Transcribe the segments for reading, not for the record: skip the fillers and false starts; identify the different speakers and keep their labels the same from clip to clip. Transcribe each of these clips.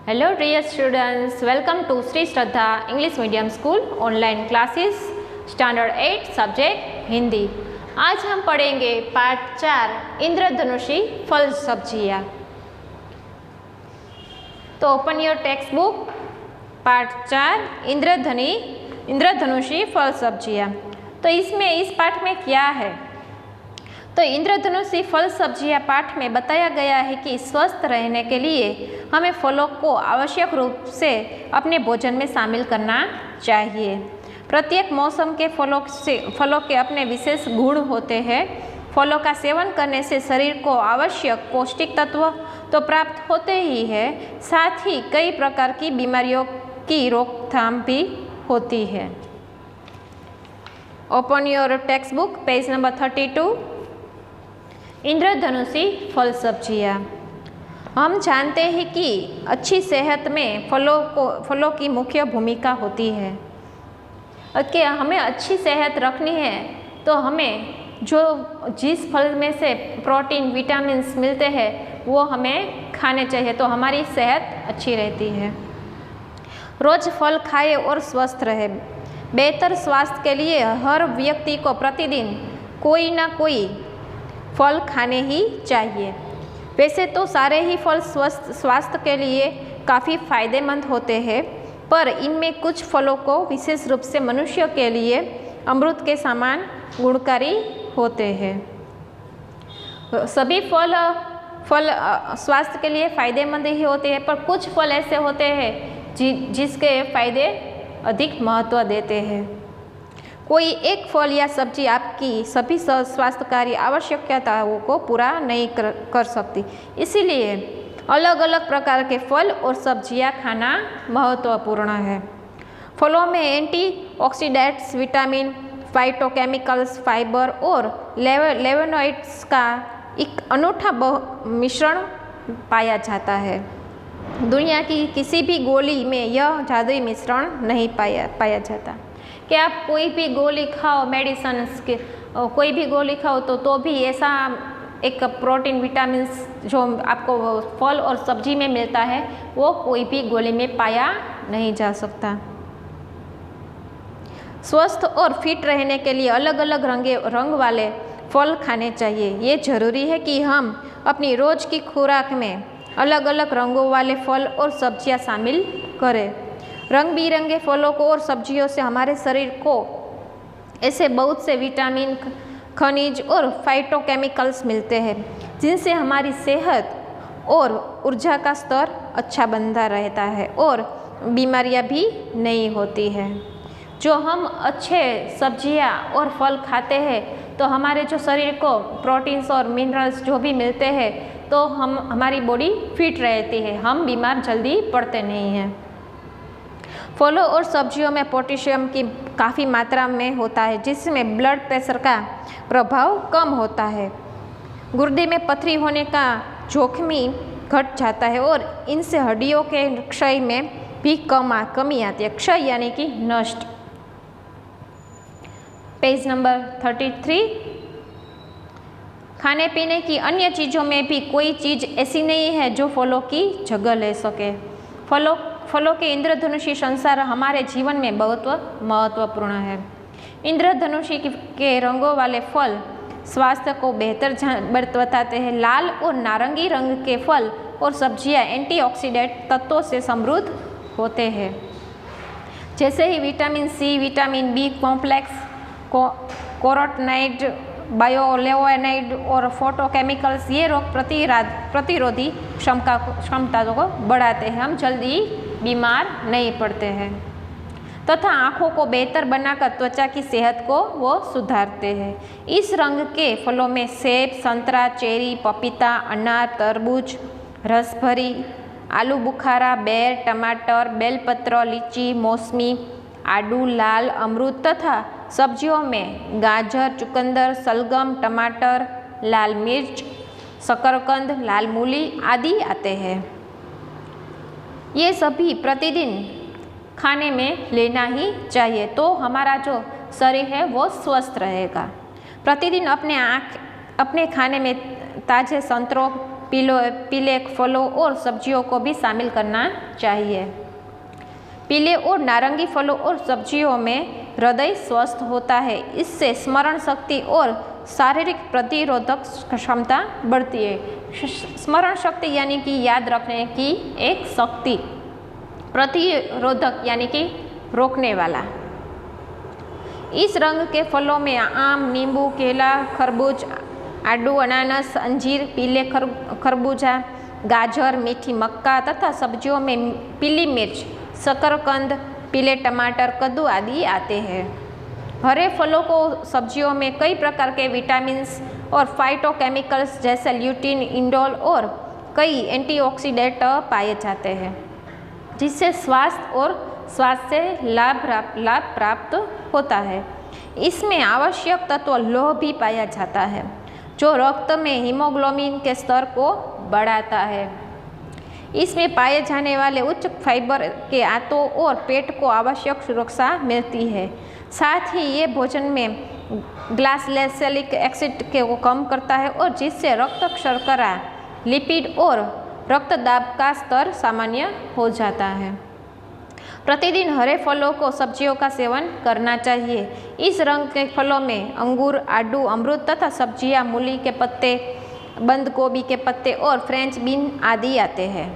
Speaker 1: Hello dear students, welcome to Shri Shraddha English medium school online classes standard 8 subject Hindi. आज हम पढ़ेंगे part 4 इंद्रधनुषी फल सब्जियाँ। तो open your text book, part 4 इंद्रधनुषी फल सब्जियाँ। तो इसमें इस पाठ में क्या है? तो इंद्रधनुषी फल सब्जियाँ पाठ में बताया गया है कि स्वस्थ रहने के लिए हमें फलों को आवश्यक रूप से अपने भोजन में शामिल करना चाहिए। प्रत्येक मौसम के फलों के अपने विशेष गुण होते हैं। फलों का सेवन करने से शरीर को आवश्यक पौष्टिक तत्व तो प्राप्त होते ही है, साथ ही कई प्रकार की बीमारियों की रोकथाम भी होती है। Open your text book, page number 32। इंद्रधनुषी फल सब्जियाँ। हम जानते हैं कि अच्छी सेहत में फलों की मुख्य भूमिका होती है। कि हमें अच्छी सेहत रखनी है तो हमें जिस फल में से प्रोटीन विटामिन्स मिलते हैं वो हमें खाने चाहिए, तो हमारी सेहत अच्छी रहती है। रोज फल खाए और स्वस्थ रहे। बेहतर स्वास्थ्य के लिए हर व्यक्ति को प्रतिदिन कोई ना कोई फल खाने ही चाहिए। वैसे तो सारे ही फल स्वास्थ्य के लिए काफ़ी फायदेमंद होते हैं, पर इनमें कुछ फलों को विशेष रूप से मनुष्य के लिए अमृत के समान गुणकारी होते हैं। सभी फल स्वास्थ्य के लिए फायदेमंद ही होते हैं, पर कुछ फल ऐसे होते हैं जिसके फायदे अधिक महत्व देते हैं। कोई एक फल या सब्जी आपकी सभी स्वास्थ्यकारी आवश्यकताओं को पूरा नहीं कर सकती, इसीलिए अलग अलग प्रकार के फल और सब्जियां खाना महत्वपूर्ण है। फलों में एंटीऑक्सीडेंट्स, विटामिन, फाइटोकेमिकल्स, फाइबर और लेवेनॉइड्स का एक अनूठा मिश्रण पाया जाता है। दुनिया की किसी भी गोली में यह जादुई मिश्रण नहीं पाया जाता। कि आप कोई भी गोली खाओ, मेडिसिन्स के कोई भी गोली खाओ तो भी ऐसा एक प्रोटीन विटामिन्स जो आपको फल और सब्जी में मिलता है वो कोई भी गोली में पाया नहीं जा सकता। स्वस्थ और फिट रहने के लिए अलग अलग रंग वाले फल खाने चाहिए। ये जरूरी है कि हम अपनी रोज की खुराक में अलग अलग रंगों वाले फल और सब्जियां शामिल करें। रंग बिरंगे फलों को और सब्जियों से हमारे शरीर को ऐसे बहुत से विटामिन, खनिज और फाइटोकेमिकल्स मिलते हैं जिनसे हमारी सेहत और ऊर्जा का स्तर अच्छा बना रहता है और बीमारियां भी नहीं होती हैं। जो हम अच्छे सब्जियां और फल खाते हैं तो हमारे जो शरीर को प्रोटीन्स और मिनरल्स जो भी मिलते हैं तो हमारी बॉडी फिट रहती है, हम बीमार जल्दी पड़ते नहीं हैं। फलों और सब्जियों में पोटेशियम की काफ़ी मात्रा में होता है, जिसमें ब्लड प्रेशर का प्रभाव कम होता है। गुर्दे में पथरी होने का जोखिम घट जाता है और इनसे हड्डियों के क्षय में भी कमी आती है। क्षय यानी कि नष्ट। Page number 33। खाने पीने की अन्य चीज़ों में भी कोई चीज़ ऐसी नहीं है जो फलों की जगह ले सके। फलों के इंद्रधनुषी संसार हमारे जीवन में बहुत महत्वपूर्ण है। इंद्रधनुषी के रंगों वाले फल स्वास्थ्य को बेहतर बताते हैं। लाल और नारंगी रंग के फल और सब्जियां एंटीऑक्सीडेंट तत्वों से समृद्ध होते हैं, जैसे ही vitamin C, vitamin B complex, carotenoid, bioflavonoid और फोटोकेमिकल्स। ये रोग प्रतिरोधी क्षमता को बढ़ाते हैं, हम जल्दी बीमार नहीं पड़ते हैं, तथा आँखों को बेहतर बनाकर त्वचा की सेहत को वो सुधारते हैं। इस रंग के फलों में सेब, संतरा, चेरी, पपीता, अनार, तरबूज, रसभरी, आलू बुखारा, बेर, टमाटर, बेलपत्र, लीची, मौसमी, आड़ू, लाल अमरूद तथा सब्जियों में गाजर, चुकंदर, सलगम, टमाटर, लाल मिर्च, शकरकंद, लाल मूली आदि आते हैं। ये सभी प्रतिदिन खाने में लेना ही चाहिए, तो हमारा जो शरीर है वो स्वस्थ रहेगा। प्रतिदिन अपने खाने में ताजे संतरों, पीले फलों और सब्जियों को भी शामिल करना चाहिए। पीले और नारंगी फलों और सब्जियों में हृदय स्वस्थ होता है। इससे स्मरण शक्ति और शारीरिक प्रतिरोधक क्षमता बढ़ती है। स्मरण शक्ति यानी कि याद रखने की एक शक्ति, प्रतिरोधक यानी कि रोकने वाला। इस रंग के फलों में आम, नींबू, केला, खरबूज, आड़ू, अनानास, अंजीर, पीले खरबूजा, गाजर, मीठी मक्का तथा सब्जियों में पीली मिर्च, शकरकंद, पीले टमाटर, कद्दू आदि आते हैं। हरे फलों को सब्जियों में कई प्रकार के विटामिन्स और फाइटोकेमिकल्स जैसे ल्यूटिन, इंडोल और कई एंटीऑक्सीडेंट पाए जाते हैं, जिससे स्वास्थ्य लाभ प्राप्त होता है। इसमें आवश्यक तत्व लौह भी पाया जाता है, जो रक्त में हीमोग्लोबिन के स्तर को बढ़ाता है। इसमें पाए जाने वाले उच्च फाइबर के आंतों और पेट को आवश्यक सुरक्षा मिलती है। साथ ही ये भोजन में ग्लाइसेरिक एसिड को कम करता है और जिससे रक्त शर्करा, लिपिड और रक्तदाब का स्तर सामान्य हो जाता है। प्रतिदिन हरे फलों को सब्जियों का सेवन करना चाहिए। इस रंग के फलों में अंगूर, आड़ू, अमरूद तथा सब्जियां, मूली के पत्ते, बंद गोभी के पत्ते और फ्रेंच बीन आदि आते हैं।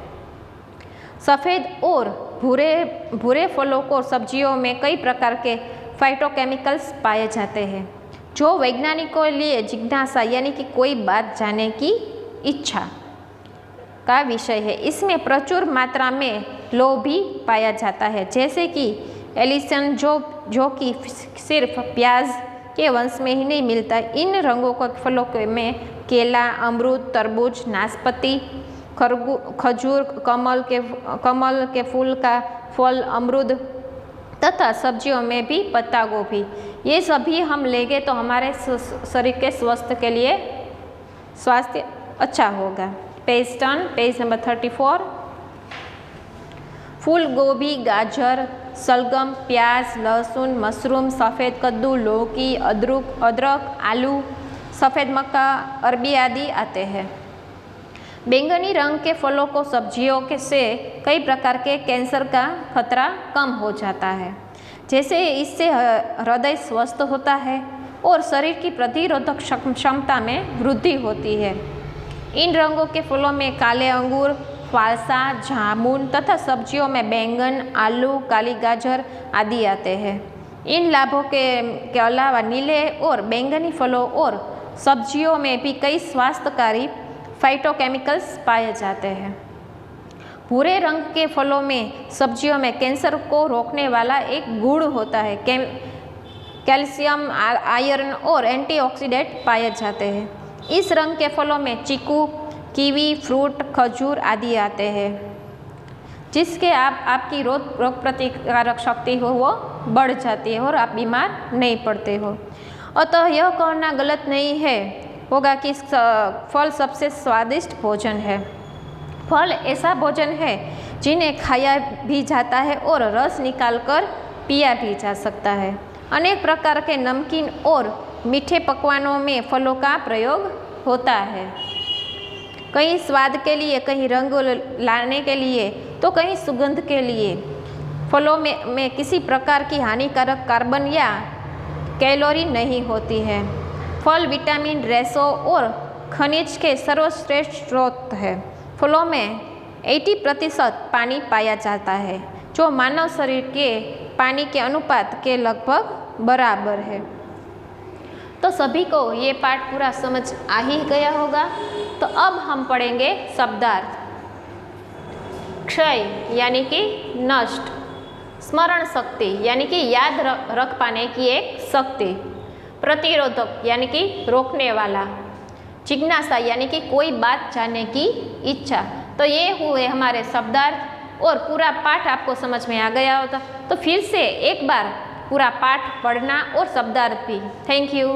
Speaker 1: सफ़ेद और भूरे फलों को सब्जियों में कई प्रकार के फाइटोकेमिकल्स पाए जाते हैं, जो वैज्ञानिकों के लिए जिज्ञासा यानी कि कोई बात जानने की इच्छा का विषय है। इसमें प्रचुर मात्रा में लौह भी पाया जाता है, जैसे कि एलिसन, जो कि सिर्फ प्याज के वंश में ही नहीं मिलता। इन रंगों के फलों में केला, अमरूद, तरबूज, नाशपाती, खजूर, कमल के फूल का फल, अमरूद तथा सब्जियों में भी पत्ता गोभी, ये सभी हम लेंगे तो हमारे शरीर के स्वास्थ्य अच्छा होगा। Page turn, page number 34। फूल गोभी, गाजर, शलगम, प्याज, लहसुन, मशरूम, सफ़ेद कद्दू, लौकी, अदरक, आलू, सफ़ेद मक्का, अरबी आदि आते हैं। बैंगनी रंग के फलों को सब्जियों से कई प्रकार के कैंसर का खतरा कम हो जाता है, जैसे इससे हृदय स्वस्थ होता है और शरीर की प्रतिरोधक क्षमता में वृद्धि होती है। इन रंगों के फलों में काले अंगूर, फालसा, जामुन तथा सब्जियों में बैंगन, आलू, काली गाजर आदि आते हैं। इन लाभों के अलावा नीले और बैंगनी फलों और सब्जियों में भी कई स्वास्थ्यकारी फाइटोकेमिकल्स पाए जाते हैं। भूरे रंग के फलों में सब्जियों में कैंसर को रोकने वाला एक गुण होता है। कैल्शियम, आयरन और एंटीऑक्सीडेंट पाए जाते हैं। इस रंग के फलों में चीकू, कीवी, फ्रूट, खजूर आदि आते हैं, जिसके आपकी रोग प्रतिकारक शक्ति हो वो बढ़ जाती है और आप बीमार नहीं पड़ते हो। अतः यह कहना गलत नहीं होगा कि फल सबसे स्वादिष्ट भोजन है। फल ऐसा भोजन है जिन्हें खाया भी जाता है और रस निकालकर पिया भी जा सकता है। अनेक प्रकार के नमकीन और मीठे पकवानों में फलों का प्रयोग होता है, कहीं स्वाद के लिए, कहीं रंग लाने के लिए, तो कहीं सुगंध के लिए। फलों में किसी प्रकार की हानिकारक कार्बन या कैलोरी नहीं होती है। फल विटामिन, रेशों और खनिज के सर्वश्रेष्ठ स्रोत है। फलों में 80% पानी पाया जाता है, जो मानव शरीर के पानी के अनुपात के लगभग बराबर है। तो सभी को ये पाठ पूरा समझ आ ही गया होगा। तो अब हम पढ़ेंगे शब्दार्थ। क्षय यानी कि नष्ट, स्मरण शक्ति यानी कि याद रख पाने की एक शक्ति, प्रतिरोधक यानी कि रोकने वाला, जिज्ञासा यानी कि कोई बात जानने की इच्छा। तो ये हुए हमारे शब्दार्थ और पूरा पाठ आपको समझ में आ गया होता। तो फिर से एक बार पूरा पाठ पढ़ना और शब्दार्थ भी। Thank you.